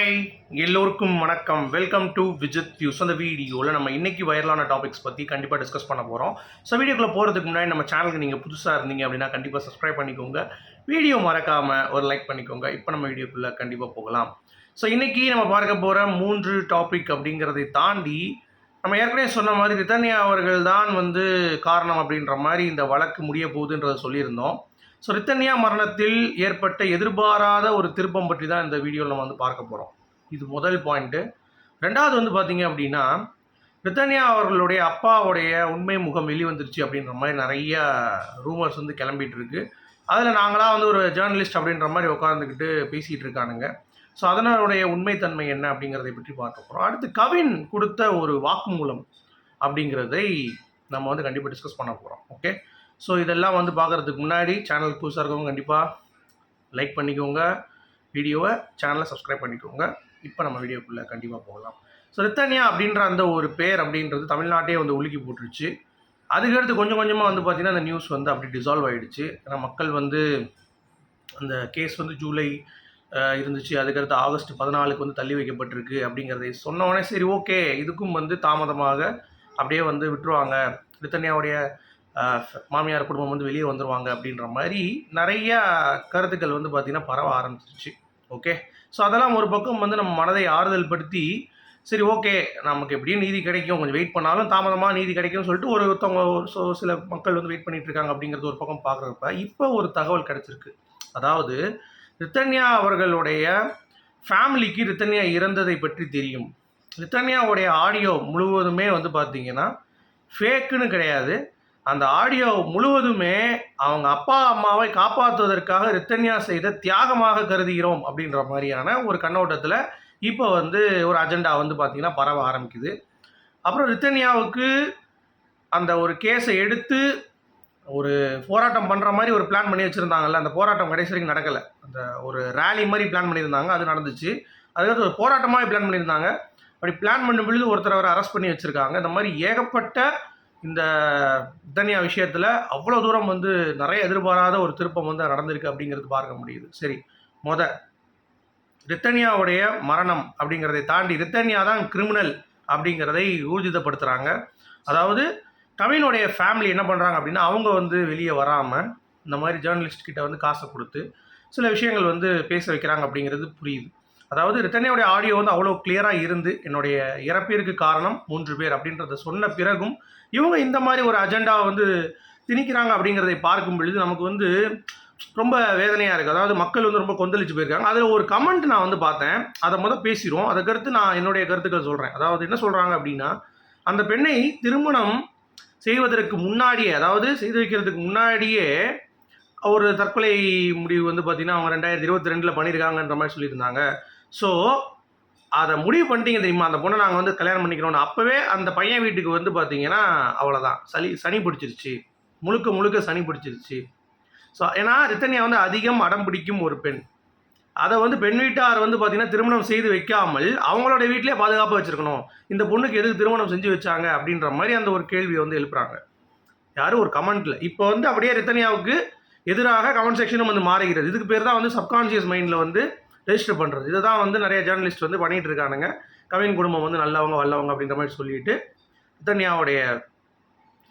Hi எல்லோருக்கும் வணக்கம். Welcome to Vijith views. அந்த வீடியோவில் நம்ம இன்றைக்கி வைரலான டாபிக்ஸ் பற்றி கண்டிப்பாக டிஸ்கஸ் பண்ண போகிறோம். ஸோ வீடியோக்குள்ளே போகிறதுக்கு முன்னாடி நம்ம சேனலுக்கு நீங்கள் புதுசாக இருந்தீங்க அப்படின்னா கண்டிப்பாக சப்ஸ்கிரைப் பண்ணிக்கோங்க. வீடியோ மறக்காமல் ஒரு லைக் பண்ணிக்கோங்க. இப்போ நம்ம வீடியோக்குள்ளே கண்டிப்பாக போகலாம். ஸோ இன்றைக்கி நம்ம பார்க்க போகிற 3 டாபிக் அப்படிங்கிறதை தாண்டி நம்ம ஏற்கனவே சொன்ன மாதிரி ரித்தன்யா அவர்கள் தான் காரணம் அப்படின்ற மாதிரி இந்த வழக்கு முடிய போகுதுன்றதை சொல்லியிருந்தோம். ஸோ ரித்தன்யா மரணத்தில் ஏற்பட்ட எதிர்பாராத ஒரு திருப்பம் பற்றி தான் இந்த வீடியோவில் நம்ம பார்க்க போகிறோம். இது முதல் பாயிண்ட்டு. ரெண்டாவது பார்த்தீங்க அப்படின்னா, ரித்தன்யா அவர்களுடைய அப்பாவுடைய உண்மை முகம் வெளிவந்துருச்சு அப்படின்ற மாதிரி நிறைய ரூமர்ஸ் கிளம்பிட்டு இருக்கு. அதில் நாங்களாம் ஒரு ஜேர்னலிஸ்ட் அப்படின்ற மாதிரி உட்காந்துக்கிட்டு பேசிகிட்டு இருக்கானுங்க. ஸோ அதனுடைய உண்மைத்தன்மை என்ன அப்படிங்கிறதை பற்றி பார்க்க போகிறோம். அடுத்து கவின் கொடுத்த ஒரு வாக்குமூலம் அப்படிங்கிறதை நம்ம கண்டிப்பாக டிஸ்கஸ் பண்ண போகிறோம். ஓகே, ஸோ இதெல்லாம் பார்க்குறதுக்கு முன்னாடி சேனல் புதுசாக இருக்கவங்க கண்டிப்பாக லைக் பண்ணிக்கோங்க, வீடியோவை சேனலை சப்ஸ்கிரைப் பண்ணிக்கோங்க. இப்போ நம்ம வீடியோக்குள்ளே கண்டிப்பாக போகலாம். ஸோ ரித்தன்யா அப்படின்ற அந்த ஒரு பேர் அப்படின்றது தமிழ்நாட்டே உலுக்கி போட்டுருச்சு. அதுக்கடுத்து கொஞ்சம் கொஞ்சமாக பார்த்திங்கன்னா அந்த நியூஸ் அப்படி டிசால்வ் ஆகிடுச்சு. ஏன்னா மக்கள் அந்த கேஸ் ஜூலை இருந்துச்சு, அதுக்கடுத்து ஆகஸ்ட் 14க்கு தள்ளி வைக்கப்பட்டிருக்கு அப்படிங்கிறதை சொன்னோடனே சரி ஓகே, இதுக்கும் தாமதமாக அப்படியே விட்டுருவாங்க, ரித்தன்யாவுடைய மாமியார் குடும்பம் வெளியே வந்துடுவாங்க அப்படின்ற மாதிரி நிறையா கருத்துக்கள் பார்த்திங்கன்னா பரவ ஆரம்பிச்சிருச்சு. ஓகே, ஸோ அதெல்லாம் ஒரு பக்கம் நம்ம மனதை ஆறுதல் படுத்தி சரி ஓகே நமக்கு எப்படியும் நீதி கிடைக்கும், கொஞ்சம் வெயிட் பண்ணாலும் தாமதமாக நீதி கிடைக்கும்னு சொல்லிட்டு ஒருத்தவங்க சில மக்கள் வெயிட் பண்ணிட்டு இருக்காங்க அப்படிங்கிறது ஒரு பக்கம் பார்க்குறப்ப இப்போ ஒரு தகவல் கிடச்சிருக்கு. அதாவது ரித்தன்யா அவர்களுடைய ஃபேமிலிக்கு ரித்தன்யா இறந்ததை பற்றி தெரியும். ரித்தன்யாவுடைய ஆடியோ முழுவதுமே பார்த்திங்கன்னா ஃபேக்குன்னு கிடையாது. அந்த ஆடியோ முழுவதுமே அவங்க அப்பா அம்மாவை காப்பாற்றுவதற்காக ரித்தன்யா செய்த தியாகமாக கருதுகிறோம் அப்படின்ற மாதிரியான ஒரு கண்ணோட்டத்தில் இப்போ ஒரு அஜெண்டா பார்த்திங்கன்னா பரவ ஆரம்பிக்குது. அப்புறம் ரித்தன்யாவுக்கு அந்த ஒரு கேஸை எடுத்து ஒரு போராட்டம் பண்ணுற மாதிரி ஒரு பிளான் பண்ணி வச்சுருந்தாங்கல்ல, அந்த போராட்டம் கடைசி வரைக்கும் நடக்கலை. அந்த ஒரு ரேலி மாதிரி பிளான் பண்ணியிருந்தாங்க, அது நடந்துச்சு. அதுக்கடுத்து ஒரு போராட்டமாக பிளான் பண்ணியிருந்தாங்க. அப்படி பிளான் பண்ணும் பொழுது ஒருத்தர் அவரை அரெஸ்ட் பண்ணி வச்சுருக்காங்க. இந்த மாதிரி ஏகப்பட்ட இந்த ரித்தன்யா விஷயத்தில் அவ்வளோ தூரம் நிறைய எதிர்பாராத ஒரு திருப்பம் நடந்திருக்கு அப்படிங்கிறது பார்க்க முடியுது. சரி, ரித்தன்யாவுடைய மரணம் அப்படிங்கிறதை தாண்டி ரித்தன்யா தான் கிரிமினல் அப்படிங்கிறதை ஊர்ஜிதப்படுத்துகிறாங்க. அதாவது கவினுடைய ஃபேமிலி என்ன பண்ணுறாங்க அப்படின்னா, அவங்க வெளியே வராமல் இந்த மாதிரி ஜேர்னலிஸ்ட் கிட்ட காசை கொடுத்து சில விஷயங்கள் பேச வைக்கிறாங்க அப்படிங்கிறது புரியுது. அதாவது ரித்தன்யாவுடைய ஆடியோ அவ்வளோ கிளியராக இருந்து என்னுடைய இறப்பிற்கு காரணம் 3 பேர் அப்படின்றத சொன்ன பிறகும் இவங்க இந்த மாதிரி ஒரு அஜெண்டாவை திணிக்கிறாங்க அப்படிங்கிறதை பார்க்கும் பொழுது நமக்கு ரொம்ப வேதனையாக இருக்குது. அதாவது மக்கள் ரொம்ப கொந்தளிச்சு போயிருக்காங்க. அதில் ஒரு கமெண்ட் நான் பார்த்தேன், அதை பேசிடுவோம். அதுக்கடுத்து நான் என்னுடைய கருத்துக்கள் சொல்கிறேன். அதாவது என்ன சொல்கிறாங்க அப்படின்னா, அந்த பெண்ணை திருமணம் செய்வதற்கு முன்னாடியே, அதாவது செய்து வைக்கிறதுக்கு முன்னாடியே ஒரு தற்கொலை முடிவு பார்த்திங்கன்னா அவங்க 2022 பண்ணியிருக்காங்கன்ற மாதிரி சொல்லியிருந்தாங்க. ஸோ அதை முடிவு பண்ணிட்டீங்க தெரியுமா, அந்த பொண்ணை நாங்கள் கல்யாணம் பண்ணிக்கிறோன்னு. அப்போவே அந்த பையன் வீட்டுக்கு பார்த்திங்கன்னா அவ்வளோதான், சனி பிடிச்சிருச்சு, முழுக்க சனி பிடிச்சிருச்சு. ஸோ ஏன்னா ரித்தன்யா அதிகம் அடம் பிடிக்கும் ஒரு பெண். அதை பெண் வீட்டார் பார்த்திங்கன்னா திருமணம் செய்து வைக்காமல் அவங்களோட வீட்டிலே பாதுகாப்பாக வச்சுருக்கணும். இந்த பொண்ணுக்கு எதுக்கு திருமணம் செஞ்சு வச்சாங்க அப்படின்ற மாதிரி அந்த ஒரு கேள்வியை எழுப்புறாங்க யாரும் ஒரு கமெண்ட்டில். இப்போ அப்படியே ரித்தன்யாவுக்கு எதிராக கமெண்ட் செக்ஷனும் மாறுகிறது. இதுக்கு பேர் தான் சப்கான்ஷியஸ் மைண்டில் ரெஜிஸ்டர் பண்ணுறது. இதை தான் நிறைய ஜேர்னலிஸ்ட் பண்ணிகிட்டு இருக்கானுங்க. கவின் குடும்பம் நல்லவங்க வல்லவங்க அப்படின்ற மாதிரி சொல்லிட்டு ரித்தன்யாவுடைய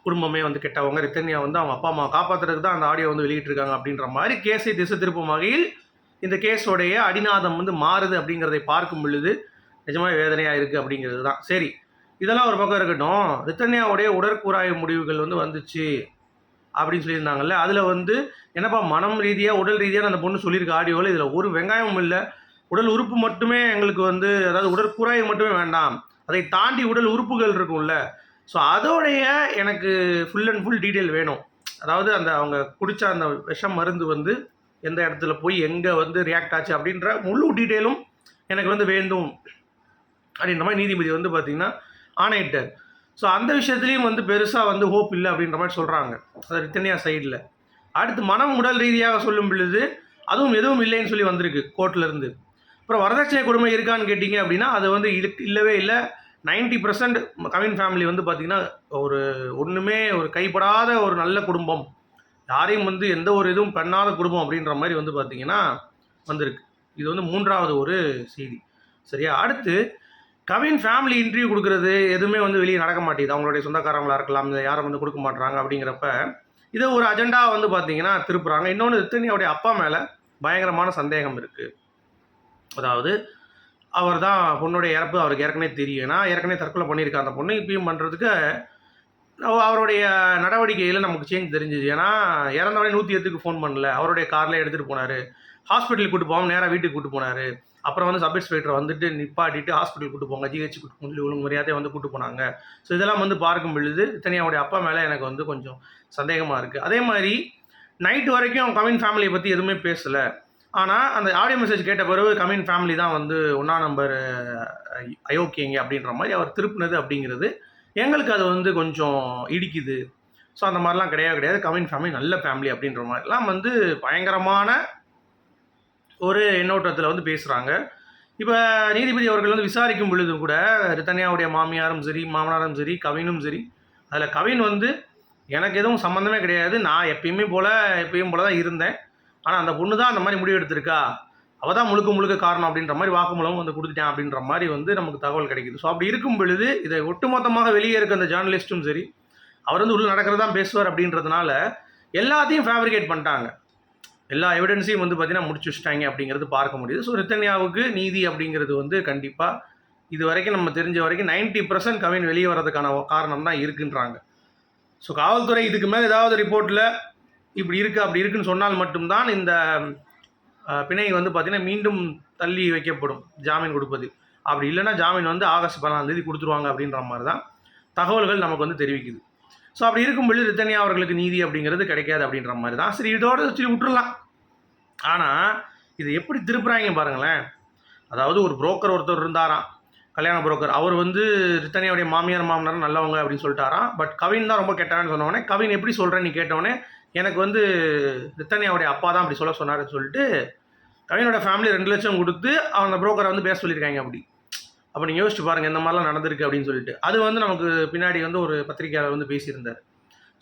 குடும்பமே கெட்டவங்க, ரித்தன்யா அவங்க அப்பா அம்மா காப்பாற்றுறதுக்கு தான் அந்த ஆடியோ வெளியிட்டிருக்காங்க அப்படின்ற மாதிரி கேஸை திசை திருப்பும் வகையில் இந்த கேஸோடைய அடிநாதம் மாறுது அப்படிங்கிறதை பார்க்கும் பொழுது நிஜமாக வேதனையாக இருக்குது அப்படிங்கிறது தான். சரி, இதெல்லாம் ஒரு பக்கம் இருக்கட்டும். ரித்தன்யாவுடைய உடற்கூறாய்வு முடிவுகள் வந்துச்சு அப்படின்னு சொல்லியிருந்தாங்கல்ல, அதில் என்னப்பா மனம் ரீதியாக உடல் ரீதியாக அந்த பொண்ணு சொல்லியிருக்க ஆடியோவில் இதில் ஒரு வெங்காயமும் இல்லை. உடல் உறுப்பு மட்டுமே எங்களுக்கு அதாவது உடற்கூறாய்வு மட்டுமே வேண்டாம், அதை தாண்டி உடல் உறுப்புகள் இருக்கும்ல, ஸோ அதோடைய எனக்கு ஃபுல் அண்ட் ஃபுல் டீட்டெயில் வேணும். அதாவது அவங்க குடித்த அந்த விஷம் மருந்து எந்த இடத்துல போய் எங்கே ரியாக்ட் ஆச்சு அப்படின்ற முழு டீட்டெயிலும் எனக்கு வேண்டும் அப்படின்ற மாதிரி நீதிபதி பார்த்திங்கன்னா ஆணையிட்டார். ஸோ அந்த விஷயத்துலேயும் பெருசாக ஹோப் இல்லை அப்படின்ற மாதிரி சொல்கிறாங்க அது ரித்தன்யா சைடில். அடுத்து மனம் உடல் ரீதியாக சொல்லும் பொழுது அதுவும் எதுவும் இல்லைன்னு சொல்லி வந்திருக்கு கோர்ட்லேருந்து. அப்புறம் வரதட்சணை கொடுமை இருக்கான்னு கேட்டிங்க அப்படின்னா அது இல்லவே இல்லை. 90% கவின் ஃபேமிலி பார்த்திங்கன்னா ஒரு ஒன்றுமே ஒரு கைப்படாத ஒரு நல்ல குடும்பம், யாரையும் எந்த ஒரு இதுவும் பண்ணாத குடும்பம் அப்படின்ற மாதிரி பார்த்திங்கன்னா வந்திருக்கு. இது 3வது ஒரு செய்தி. சரியா? அடுத்து கவின் ஃபேமிலி இன்டர்வியூ கொடுக்குறது எதுவுமே வந்து வெளியே நடக்க மாட்டேங்குது. அவங்களுடைய சொந்தக்காரங்களா இருக்கலாம், இல்லை யாரும் வந்து கொடுக்க மாட்றாங்க. அப்படிங்கிறப்ப இதை ஒரு அஜெண்டா வந்து பார்த்தீங்கன்னா திருப்புறாங்க. இன்னொன்று ரித்தன்யாவுடைய அப்பா மேலே பயங்கரமான சந்தேகம் இருக்குது. அதாவது அவர் தான் பொண்ணுடைய இறப்பு அவருக்கு ஏற்கனவே தெரியும். ஏன்னா ஏற்கனவே தற்கொலை பண்ணியிருக்கா அந்த பொண்ணு. இப்பயும் பண்ணுறதுக்கு அவருடைய நடவடிக்கையில் நமக்கு சேஞ்ச் தெரிஞ்சுது. ஏன்னா இறந்தவனே 108க்கு ஃபோன் பண்ணல, அவருடைய காரில் எடுத்துகிட்டு போனார். ஹாஸ்பிட்டலுக்கு கூட்டு போகாமல் நேராக வீட்டுக்கு கூட்டு போனார். அப்புறம் வந்து சப் இன்ஸ்பெக்டர் வந்துட்டு நிப்பாட்டிட்டு ஹாஸ்பிட்டல் கூட்டு போங்க, ஜிஹெச் கூட்டு போங்க சொல்லி ஒழுங்கு மரியாதையை வந்து கூட்டு போனாங்க. ஸோ இதெல்லாம் வந்து பார்க்கும் பொழுது இத்தனையாவுடைய அப்பா மேலே எனக்கு வந்து கொஞ்சம் சந்தேகமாக இருக்குது. அதே மாதிரி நைட்டு வரைக்கும் கவின் ஃபேமிலியை பற்றி எதுவுமே பேசலை. ஆனால் அந்த ஆடியோ மெசேஜ் கேட்ட பிறகு கவின் ஃபேமிலி தான் வந்து 1ஆம் நம்பர் அயோக்கியங்க அப்படின்ற மாதிரி அவர் திருப்பினது அப்படிங்கிறது எங்களுக்கு அது வந்து கொஞ்சம் இடிக்குது. ஸோ அந்த மாதிரிலாம் கிடையாது. கவின் ஃபேமிலி நல்ல ஃபேமிலி அப்படின்ற மாதிரிலாம் வந்து பயங்கரமான ஒரு எண்ணோட்டத்தில் வந்து பேசுகிறாங்க. இப்போ நீதிபதி அவர்கள் வந்து விசாரிக்கும் பொழுது கூட ரித்தன்யாவுடைய மாமியாரும் சரி, மாமனாரும் சரி, கவினும் சரி, அதில் கவின் வந்து எனக்கு எதுவும் சம்மந்தமே கிடையாது, நான் எப்பயும் போல தான் இருந்தேன், ஆனால் அந்த பொண்ணு தான் அந்த மாதிரி முடிவு எடுத்திருக்கா, அவள் தான் முழுக்க காரணம் அப்படின்ற மாதிரி வாக்குமூலம் வந்து கொடுத்துட்டேன் அப்படின்ற மாதிரி வந்து நமக்கு தகவல் கிடைக்குது. ஸோ அப்படி இருக்கும் பொழுது இதை ஒட்டுமொத்தமாக வெளியே இருக்க அந்த ஜேர்னலிஸ்ட்டும் சரி, அவர் வந்து உள்ள நடக்கிறதான் பேசுவார் அப்படின்றதுனால எல்லாத்தையும் ஃபேப்ரிகேட் பண்ணிட்டாங்க. எல்லா எவிடன்ஸையும் வந்து பார்த்தீங்கன்னா முடிச்சு வச்சுட்டாங்க அப்படிங்கிறது பார்க்க முடியுது. ஸோ ரித்தன்யாவுக்கு நீதி அப்படிங்கிறது வந்து கண்டிப்பாக இது வரைக்கும் நம்ம தெரிஞ்ச வரைக்கும் 90% கவின் வெளியே வர்றதுக்கான காரணம் தான் இருக்குன்றாங்க. ஸோ காவல்துறை இதுக்கு மேலே ஏதாவது ரிப்போர்ட்டில் இப்படி இருக்குது அப்படி இருக்குன்னு சொன்னால் மட்டும்தான் இந்த பிணை வந்து பார்த்திங்கன்னா மீண்டும் தள்ளி வைக்கப்படும் ஜாமீன் கொடுப்பது. அப்படி இல்லைன்னா ஜாமீன் வந்து ஆகஸ்ட் 14 கொடுத்துருவாங்க அப்படின்ற மாதிரி தான் தகவல்கள் நமக்கு வந்து தெரிவிக்குது. ஸோ அப்படி இருக்கும்பொழுது ரித்தன்யா அவர்களுக்கு நீதி அப்படிங்கிறது கிடைக்காது அப்படின்ற மாதிரி தான். சரி, இதோடு வச்சு விட்டுறலாம். ஆனால் இது எப்படி திருப்புறாங்க பாருங்களேன். அதாவது ஒரு புரோக்கர் ஒருத்தர் இருந்தாராம், கல்யாண புரோக்கர். அவர் வந்து ரித்தன்யாவுடைய மாமனார் நல்லவங்க அப்படின்னு சொல்லிட்டாராம். பட் கவின் தான் ரொம்ப கெட்டவன்னு சொன்னவொடனே, கவின் எப்படி சொல்கிறேன்னு கேட்டவொடனே, எனக்கு வந்து ரித்தன்யாவுடைய அப்பா தான் அப்படி சொன்னாருன்னு சொல்லிட்டு கவினோட ஃபேமிலி 2 லட்சம் கொடுத்து அந்த புரோக்கரை வந்து பேச சொல்லியிருக்காங்க. அப்போ நீங்கள் யோசிச்சு பாருங்கள் இந்த மாதிரிலாம் நடந்திருக்கு அப்படின்னு சொல்லிட்டு. அது வந்து நமக்கு பின்னாடி வந்து ஒரு பத்திரிகையாளர் வந்து பேசியிருந்தார்.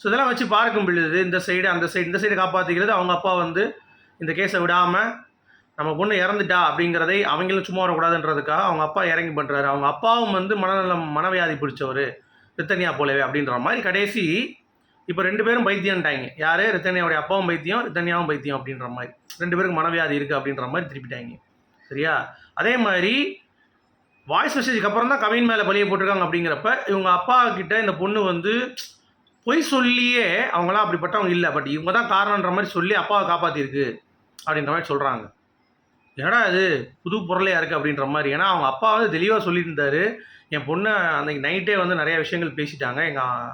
ஸோ இதெல்லாம் வச்சு பார்க்கும் பொழுது இந்த சைடு காப்பாற்றிக்கிறது அவங்க அப்பா வந்து இந்த கேஸை விடாமல் நம்ம பொண்ணு இறந்துட்டா அப்படிங்கிறதை அவங்களும் சும்மா வரக்கூடாதுன்றதுக்காக அவங்க அப்பா இறங்கி பண்ணுறாரு. அவங்க அப்பாவும் வந்து மனவியாதி பிடிச்சவர் ரித்தன்யா போலவே அப்படின்ற மாதிரி கடைசி இப்போ 2 பேரும் பைத்தியம்ட்டாங்க. யார்? ரித்தன்யாவுடைய அப்பாவும் பைத்தியம், ரித்தன்யாவும் பைத்தியம் அப்படின்ற மாதிரி 2 பேருக்கு மனவியாதி இருக்குது அப்படின்ற மாதிரி திருப்பிட்டாங்க. சரியா? அதே மாதிரி வாய்ஸ் மெசேஜுக்கு அப்புறம் தான் கவின் மேலே பழிய போட்டிருக்காங்க. அப்படிங்கிறப்ப இவங்க அப்பா கிட்ட இந்த பொண்ணு வந்து பொய் சொல்லியே அவங்களாம் அப்படிப்பட்டவங்க இல்லை, பட் இவங்க தான் காரணன்ற மாதிரி சொல்லி அப்பாவை காப்பாற்றிருக்கு அப்படின்ற மாதிரி சொல்கிறாங்க. ஏன்னா அது புது பொருளையாக இருக்குது அப்படின்ற மாதிரி. ஏன்னா அவங்க அப்பா வந்து தெளிவாக சொல்லிட்டு இருந்தார், என் பொண்ணை அன்றைக்கி நைட்டே வந்து நிறையா விஷயங்கள் பேசிட்டாங்க,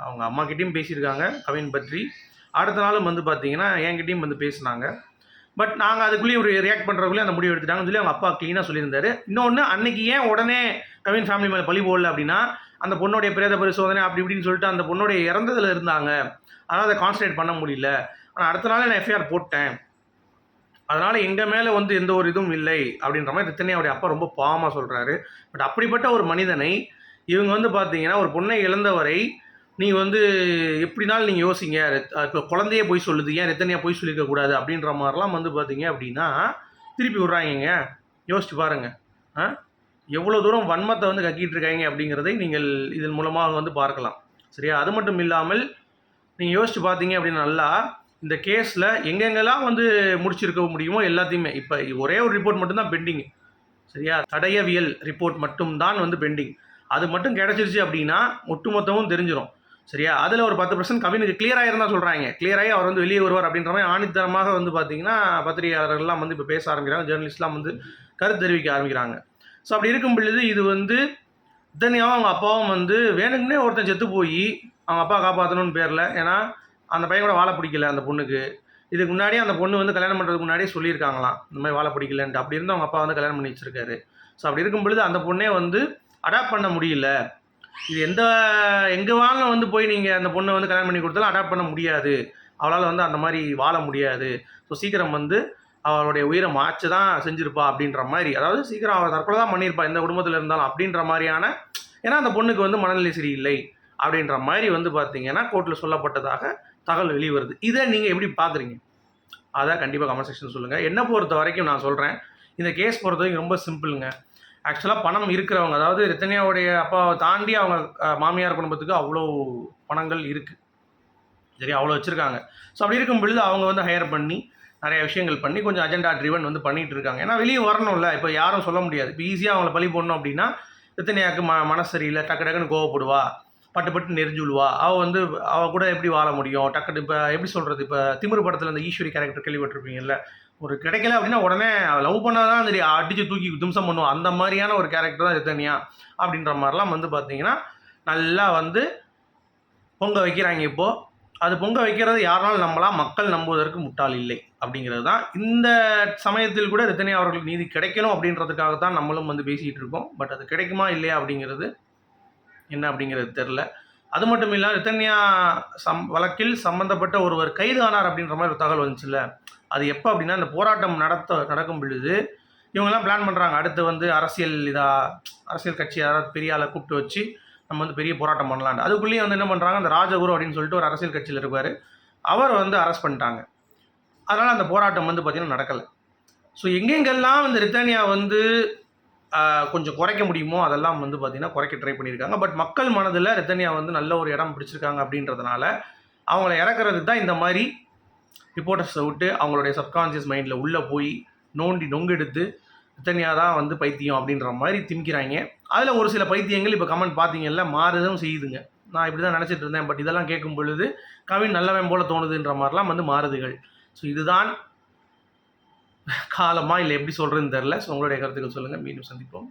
அவங்க அம்மாக்கிட்டேயும் பேசியிருக்காங்க கவின் பற்றி. அடுத்த நாளும் வந்து பார்த்தீங்கன்னா என்கிட்டையும் வந்து பேசினாங்க. பட் நாங்கள் அதுக்குள்ளேயே ஒரு ரியாக்ட் பண்ணுறதுக்குள்ளே அந்த முடிவு எடுத்துட்டாங்கன்னு சொல்லி அவங்க அப்பா க்ளீனாக சொல்லியிருந்தாரு. இன்னொன்று, அன்றைக்கி ஏன் உடனே கவின் ஃபேமிலி மேலே பழி போடல அப்படின்னா, அந்த பொண்ணுடைய பிரேத பரிசோதனை அப்படி இப்படின்னு சொல்லிட்டு அந்த பொண்ணுடைய இறந்ததில் இருந்தாங்க, அதனால் அதை கான்சன்ட்ரேட் பண்ண முடியல. ஆனால் அடுத்த நாளே நான் எஃப்ஐஆர் போட்டேன், அதனால் எங்கள் மேலே வந்து எந்த ஒரு இதுவும் இல்லை அப்படின்ற மாதிரி ரித்தன்யாவுடைய அப்பா ரொம்ப பாவமாக சொல்கிறாரு. பட் அப்படிப்பட்ட ஒரு மனிதனை இவங்க வந்து பார்த்தீங்கன்னா ஒரு பொண்ணை இழந்தவரை நீ வந்து எப்படினாலும் நீங்கள் யோசிங்க, குழந்தையே போய் சொல்லுது, ஏன் ரித்தன்யா போய் சொல்லியிருக்கக்கூடாது அப்படின்ற மாதிரிலாம் வந்து பார்த்தீங்க அப்படின்னா திருப்பி விட்றாங்க. யோசிச்சு பாருங்கள் எவ்வளோ தூரம் வன்மத்தை வந்து கக்கிட்டு இருக்காங்க அப்படிங்கிறதை நீங்கள் இதன் மூலமாக வந்து பார்க்கலாம். சரியா? அது மட்டும் இல்லாமல் நீங்கள் யோசிச்சு பார்த்தீங்க அப்படின்னா நல்லா இந்த கேஸில் எங்கெங்கெல்லாம் வந்து முடிச்சிருக்க முடியுமோ எல்லாத்தையுமே, இப்போ ஒரே ஒரு ரிப்போர்ட் மட்டும்தான் பெண்டிங். சரியா? தடயவியல் ரிப்போர்ட் மட்டும்தான் வந்து பெண்டிங். அது மட்டும் கிடச்சிருச்சு அப்படின்னா ஒட்டுமொத்தமும் தெரிஞ்சிடும். சரியா? அதில் ஒரு 10% கவினுக்கு கிளியராக இருந்தால் சொல்கிறாங்க, கிளியராகி அவர் வந்து வெளியே வருவார் அப்படின்ற மாதிரி ஆணித்தரமாக வந்து பார்த்திங்கன்னா பத்திரிகையாளர்கள்லாம் வந்து இப்போ பேச ஆரம்பிக்கிறாங்க, ஜேர்னலிஸ்ட்லாம் வந்து கருத்து தெரிவிக்க ஆரம்பிக்கிறாங்க. ஸோ அப்படி இருக்கும் பொழுது இது வந்து ரித்தன்யாவும் அவங்க அப்பாவும் வந்து வேணுக்குன்னே ஒருத்தன் செத்து போய் அவங்க அப்பா காப்பாற்றணும்னு பேரில், ஏன்னா அந்த பையன் கூட வாழ பிடிக்கல அந்த பொண்ணுக்கு. இதுக்கு முன்னாடியே அந்த பொண்ணு வந்து கல்யாணம் பண்ணுறதுக்கு முன்னாடியே சொல்லியிருக்காங்களாம் இந்த மாதிரி வாழ பிடிக்கலன்ட்டு. அப்படி இருந்து அவங்க அப்பா வந்து கல்யாணம் பண்ணி வச்சுருக்காரு. ஸோ அப்படி இருக்கும் பொழுது அந்த பொண்ணே வந்து அடாப்ட் பண்ண முடியல. இது எங்கே வாழ வந்து போய் நீங்கள் அந்த பொண்ணை வந்து கல்யாணம் பண்ணி கொடுத்தாலும் அடாப்ட் பண்ண முடியாது, அவளால் வந்து அந்த மாதிரி வாழ முடியாது. ஸோ சீக்கிரம் வந்து அவளுடைய உயிரை மாற்றி தான் செஞ்சுருப்பா அப்படின்ற மாதிரி, அதாவது சீக்கிரம் அவள் தற்கொலை தான் பண்ணியிருப்பா எந்த குடும்பத்தில் இருந்தாலும் அப்படின்ற மாதிரியான, ஏன்னா அந்த பொண்ணுக்கு வந்து மனநிலை சரியில்லை அப்படின்ற மாதிரி வந்து பார்த்தீங்கன்னா கோர்ட்டில் சொல்லப்பட்டதாக தகவல் வெளிவருது. இதை நீங்கள் எப்படி பார்க்குறீங்க? அதை கண்டிப்பாக கமெண்ட் செக்ஷன் சொல்லுங்கள். என்னை பொறுத்த வரைக்கும் நான் சொல்கிறேன், இந்த கேஸ் பொறுத்த வரைக்கும் ரொம்ப சிம்பிளுங்க. ஆக்சுவலாக பணம் இருக்கிறவங்க, அதாவது ரித்தன்யாவுடைய அப்பாவை தாண்டி அவங்க மாமியார் குடும்பத்துக்கு அவ்வளோ பணங்கள் இருக்குது. சரி, அவ்வளோ வச்சுருக்காங்க. ஸோ அப்படி இருக்கும் பொழுது அவங்க வந்து ஹையர் பண்ணி நிறைய விஷயங்கள் பண்ணி கொஞ்சம் அஜெண்டா ட்ரிவன் வந்து பண்ணிகிட்டு இருக்காங்க. ஏன்னா வெளியே வரணும்ல, இப்போ யாரும் சொல்ல முடியாது. இப்போ ஈஸியாக அவங்கள பழி போடணும் அப்படின்னா, ரித்தன்யாவுக்கு மனசு சரியில்லை, டக்கு டக்குன்னு கோவப்படுவா, பட்டு பட்டு நெறிஞ்சுழுவா. அவள் வந்து அவள் கூட எப்படி வாழ முடியும்? டக்குன்னு இப்போ எப்படி சொல்கிறது, இப்போ திமிரு படத்தில் இந்த ஈஸ்வரி கேரக்டர் கேள்விப்பட்டிருப்பீங்கல்ல, ஒரு கிடைக்கல அப்படின்னா உடனே லவ் பண்ணால் தான் சரி அடித்து தூக்கி தும்சம் பண்ணுவோம். அந்த மாதிரியான ஒரு கேரக்டர் தான் ரித்தன்யா அப்படின்ற மாதிரிலாம் வந்து பார்த்தீங்கன்னா நல்லா வந்து பொங்க வைக்கிறாங்க இப்போது. அது பொங்க வைக்கிறது யாராலும் நம்பலாம், மக்கள் நம்புவதற்கு முட்டாள் இல்லை அப்படிங்கிறது தான். இந்த சமயத்தில் கூட ரித்தன்யா அவர்களுக்கு நீதி கிடைக்கணும் அப்படின்றதுக்காக தான் நம்மளும் வந்து பேசிகிட்டு இருக்கோம். பட் அது கிடைக்குமா இல்லையா அப்படிங்கிறது என்ன அப்படிங்கிறது தெரில. அது மட்டும் இல்லாமல் ரித்தன்யா வழக்கில் சம்மந்தப்பட்ட ஒருவர் கைது ஆனார் அப்படின்ற மாதிரி ஒரு தகவல் வந்துச்சுல்ல. அது எப்போ அப்படின்னா, இந்த போராட்டம் நடக்கும் பொழுது இவங்கெல்லாம் பிளான் பண்ணுறாங்க. அடுத்து வந்து அரசியல் கட்சி யாராவது பெரிய ஆளை கூப்பிட்டு வச்சு நம்ம வந்து பெரிய போராட்டம் பண்ணலான்னு. அதுக்குள்ளேயே வந்து என்ன பண்ணுறாங்க, அந்த ராஜகுரு அப்படின்னு சொல்லிட்டு ஒரு அரசியல் கட்சியில் இருப்பார், அவர் வந்து அரெஸ்ட் பண்ணிட்டாங்க. அதனால் அந்த போராட்டம் வந்து பார்த்திங்கன்னா நடக்கலை. ஸோ எங்கெங்கெல்லாம் இந்த ரித்தன்யா வந்து கொஞ்சம் குறைக்க முடியுமோ அதெல்லாம் வந்து பார்த்திங்கன்னா குறைக்க ட்ரை பண்ணியிருக்காங்க. பட் மக்கள் மனதில் ரித்தன்யா வந்து நல்ல ஒரு இடம் பிடிச்சிருக்காங்க அப்படின்றதுனால அவங்கள இறக்குறதுக்கு தான் இந்த மாதிரி ரிப்போர்ட்டர்ஸை விட்டு அவங்களுடைய சப்கான்ஷியஸ் மைண்டில் உள்ளே போய் நொங்கெடுத்து ரித்தன்யா தான் வந்து பைத்தியம் அப்படின்ற மாதிரி திணிக்கிறாங்க. அதில் ஒரு சில பைத்தியங்கள் இப்போ கமெண்ட் பார்த்தீங்கல்ல மாறுதும் செய்யுதுங்க. நான் இப்படி தான் நினச்சிட்டு இருந்தேன், பட் இதெல்லாம் கேட்கும் பொழுது கவின் நல்லவன் போல தோணுதுன்ற மாதிரிலாம் வந்து மாறுதுகள். ஸோ இதுதான் காலமா இல்லை எப்படி சொல்கிறதுன்னு தெரில. ஸோ உங்களுடைய கருத்துக்கள் சொல்லுங்கள். மீண்டும் சந்திப்போம்.